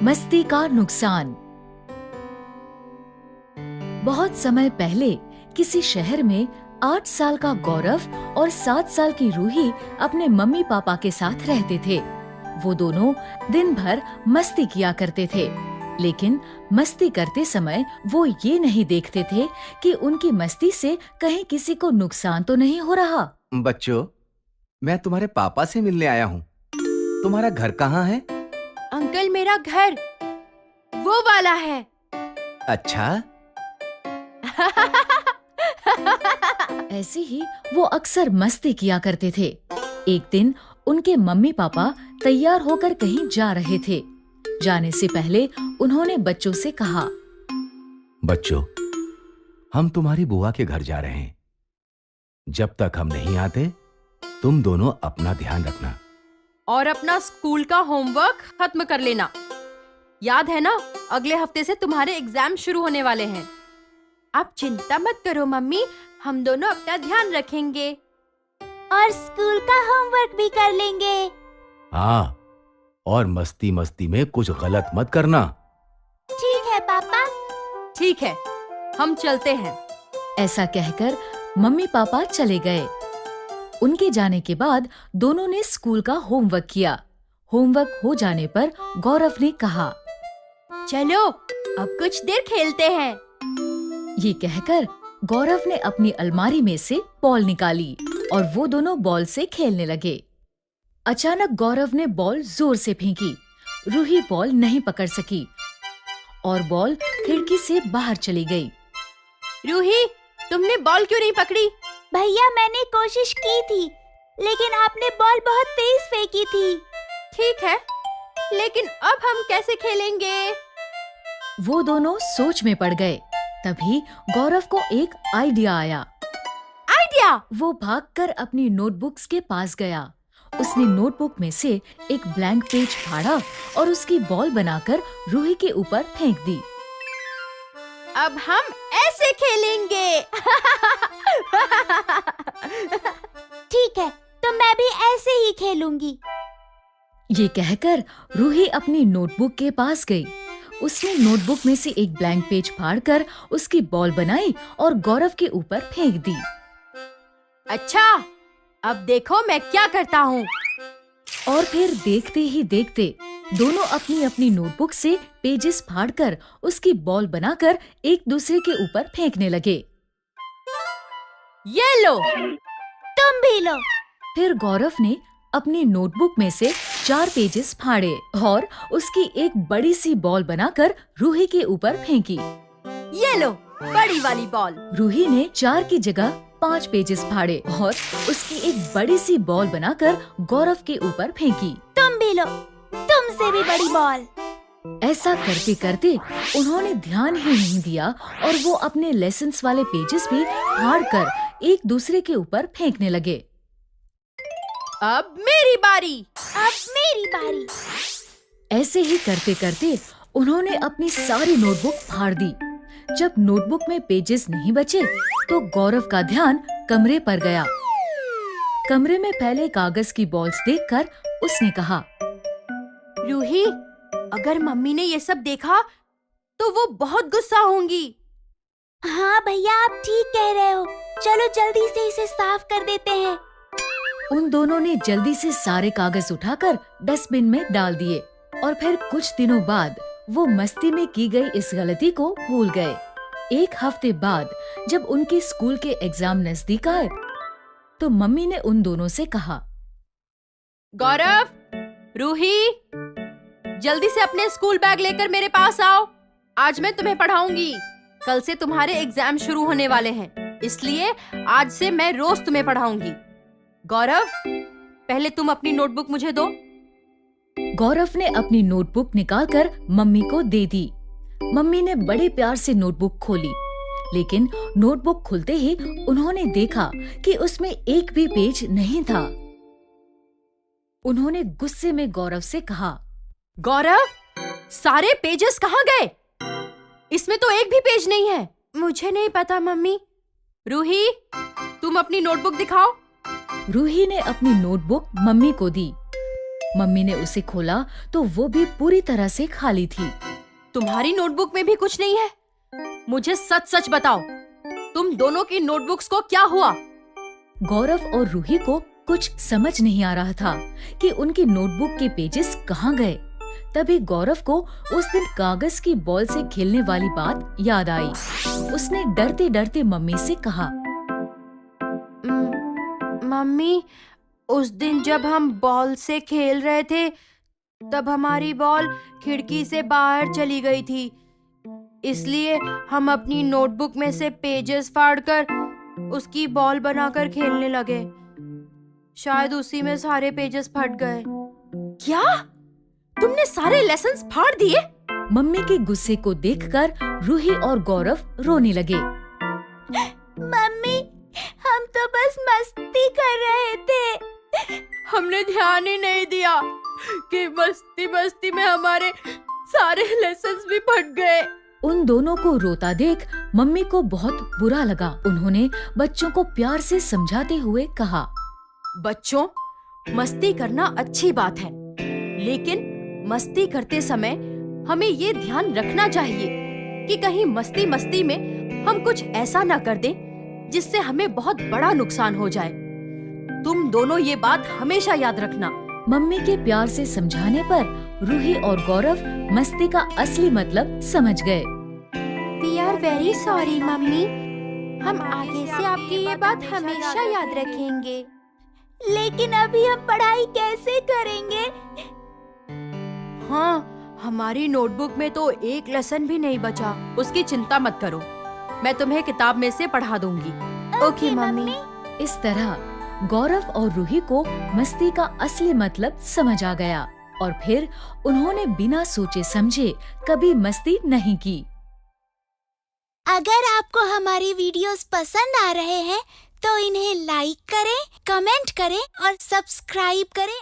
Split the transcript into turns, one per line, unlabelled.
मस्ती का नुकसान। बहुत समय पहले किसी शहर में 8 साल का गौरव और 7 साल की रूही अपने मम्मी पापा के साथ रहते थे। वो दोनों दिन भर मस्ती किया करते थे, लेकिन मस्ती करते समय वो ये नहीं देखते थे कि उनकी मस्ती से कहीं किसी को नुकसान तो नहीं हो रहा।
बच्चों, मैं तुम्हारे पापा से मिलने आया हूँ। तुम्हारा घर कहाँ है?
अंकल, मेरा घर वो वाला है।
अच्छा।
ऐसे ही वो अक्सर मस्ती किया करते थे। एक दिन उनके मम्मी पापा तैयार होकर कहीं जा रहे थे। जाने से पहले उन्होंने बच्चों से कहा,
बच्चों, हम तुम्हारी बुआ के घर जा रहे हैं। जब तक हम नहीं आते, तुम दोनों अपना ध्यान रखना
और अपना स्कूल का होमवर्क खत्म कर लेना। याद है ना, अगले हफ्ते से तुम्हारे एग्जाम शुरू होने वाले हैं। आप चिंता मत करो मम्मी, हम दोनों अपना ध्यान रखेंगे और स्कूल का होमवर्क भी कर लेंगे।
हाँ, और मस्ती मस्ती में कुछ गलत मत करना।
ठीक है पापा। ठीक है, हम चलते हैं।
ऐसा कहकर मम्मी पापा चले गए। उनके जाने के बाद दोनों ने स्कूल का होमवर्क किया। होमवर्क हो जाने पर गौरव ने कहा,
चलो अब कुछ देर खेलते हैं।
ये कहकर गौरव ने अपनी अलमारी में से बॉल निकाली और वो दोनों बॉल से खेलने लगे। अचानक गौरव ने बॉल जोर से फेंकी। रूही बॉल नहीं पकड़ सकी और बॉल खिड़की से बाहर चली गई।
रूही, तुमने बॉल क्यों नहीं पकड़ी?
भैया, मैंने कोशिश की थी, लेकिन आपने बॉल बहुत तेज फेंकी थी।
ठीक है, लेकिन अब हम कैसे खेलेंगे?
वो दोनों सोच में पड़ गए। तभी गौरव को एक आइडिया आया।
आइडिया?
वो भागकर अपनी नोटबुक्स के पास गया। उसने नोटबुक में से एक ब्लैंक पेज फाड़ा और उसकी बॉल बनाकर रूही के ऊपर फेंक दी।
अब हम ऐसे खेलेंगे।
ठीक है, तो मैं भी ऐसे ही खेलूंगी।
ये कहकर रूही अपनी नोटबुक के पास गई। उसने नोटबुक में से एक ब्लैंक पेज फाड़कर उसकी बॉल बनाई और गौरव के ऊपर फेंक दी।
अच्छा, अब देखो मैं क्या करता हूँ।
और फिर देखते ही देखते दोनों अपनी अपनी नोटबुक से पेजेस फाड़कर उसकी बॉल बनाकर एक दूसरे के ऊपर फेंकने लगे।
ये लो।
तुम भी लो।
फिर गौरव ने अपनी नोटबुक में से 4 पेजेस फाड़े और उसकी एक बड़ी सी बॉल बनाकर रूही के ऊपर फेंकी।
ये लो, बड़ी वाली बॉल।
रूही ने 4 की जगह 5 पेजेस फाड़े और उसकी एक बड़ी सी बॉल बनाकर गौरव के ऊपर फेंकी।
तुम भी लो, तुमसे भी बड़ी बॉल।
ऐसा करते करते उन्होंने ध्यान ही नहीं दिया और वो अपने लेसन्स वाले पेजेस भी फाड़कर एक दूसरे के ऊपर फेंकने लगे।
अब मेरी बारी।
अब मेरी बारी।
ऐसे ही करते करते उन्होंने अपनी सारी नोटबुक फाड़ दी। जब नोटबुक में पेजेस नहीं बचे तो गौरव का ध्यान कमरे पर गया। कमरे में फैले कागज की बॉल्स देखकर उसने कहा,
रूही, अगर मम्मी ने ये सब देखा तो वो बहुत गुस्सा होंगी।
हाँ भैया, आप ठीक कह रहे हो। चलो जल्दी से इसे साफ कर देते हैं।
उन दोनों ने जल्दी से सारे कागज उठाकर डस्टबिन में डाल दिए और फिर कुछ दिनों बाद वो मस्ती में की गई इस गलती को भूल गए। एक हफ्ते बाद जब उनके स्कूल के एग्जाम नजदीक आए तो मम्मी ने उन दोनों से कहा,
गौरव, रूही, जल्दी से अपने स्कूल बैग लेकर मेरे पास आओ। आज मैं तुम्हें पढ़ाऊंगी। कल से तुम्हारे एग्जाम शुरू होने वाले हैं, इसलिए आज से मैं रोज तुम्हें पढ़ाऊंगी। गौरव, पहले तुम अपनी नोटबुक मुझे दो।
गौरव ने अपनी नोटबुक निकालकर मम्मी को दे दी। मम्मी ने बड़े प्यार से नोटबुक खोली, लेकिन नोटबुक खुलते ही उन्होंने देखा कि उसमें एक भी पेज नहीं था। उन्होंने गुस्से में गौरव से कहा,
गौरव, सारे पेजेस कहाँ गए? इसमें तो एक भी पेज नहीं है। मुझे नहीं पता मम्मी। रूही, तुम अपनी नोटबुक दिखाओ।
रूही ने अपनी नोटबुक मम्मी को दी। मम्मी ने उसे खोला तो वो भी पूरी तरह से खाली थी।
तुम्हारी नोटबुक में भी कुछ नहीं है? मुझे सच सच बताओ, तुम दोनों की नोटबुक्स को क्या हुआ?
गौरव और रूही को कुछ समझ नहीं आ रहा था कि उनकी नोटबुक के पेजेस कहाँ गए। तभी गौरव को उस दिन कागज की बॉल से खेलने वाली बात याद आई। उसने डरते डरते मम्मी से कहा,
मम्मी, उस दिन जब हम बॉल से खेल रहे थे तब हमारी बॉल खिड़की से बाहर चली गई थी, इसलिए हम अपनी नोटबुक में से पेजेस फाड़कर उसकी बॉल बनाकर खेलने लगे। शायद उसी में सारे पेजेस फट गए। क्या? तुमने सारे लेसन्स फाड़ दिए?
मम्मी के गुस्से को देखकर रूही और गौरव रोने लगे।
मम्मी, हम तो बस मस्ती कर रहे थे।
हमने ध्यान ही नहीं दिया कि मस्ती मस्ती में हमारे सारे लेसन्स भी फट गए।
उन दोनों को रोता देख मम्मी को बहुत बुरा लगा। उन्होंने बच्चों को प्यार से समझाते हुए कहा,
बच्चों, मस्ती करना अच्छी बात है, लेकिन मस्ती करते समय हमें ये ध्यान रखना चाहिए कि कहीं मस्ती मस्ती में हम कुछ ऐसा ना कर दें जिससे हमें बहुत बड़ा नुकसान हो जाए। तुम दोनों ये बात हमेशा याद रखना।
मम्मी के प्यार से समझाने पर रूही और गौरव मस्ती का असली मतलब समझ गए।
We are very sorry, mummy. हम आगे से आपकी ये बात हमेशा याद रखेंगे। लेकिन अभी हम पढ़ाई कैसे करेंगे?
हाँ, हमारी नोटबुक में तो एक लेसन भी नहीं बचा। उसकी चिंता मत करो, मैं तुम्हें किताब में से पढ़ा दूंगी।
Okay mummy.
इस तरह गौरव और रूही को मस्ती का असली मतलब समझ आ गया और फिर उन्होंने बिना सोचे समझे कभी मस्ती नहीं की।
अगर आपको हमारी वीडियोस पसंद आ रहे हैं तो इन्हें लाइक करें, कमेंट करें और सब्सक्राइब करें।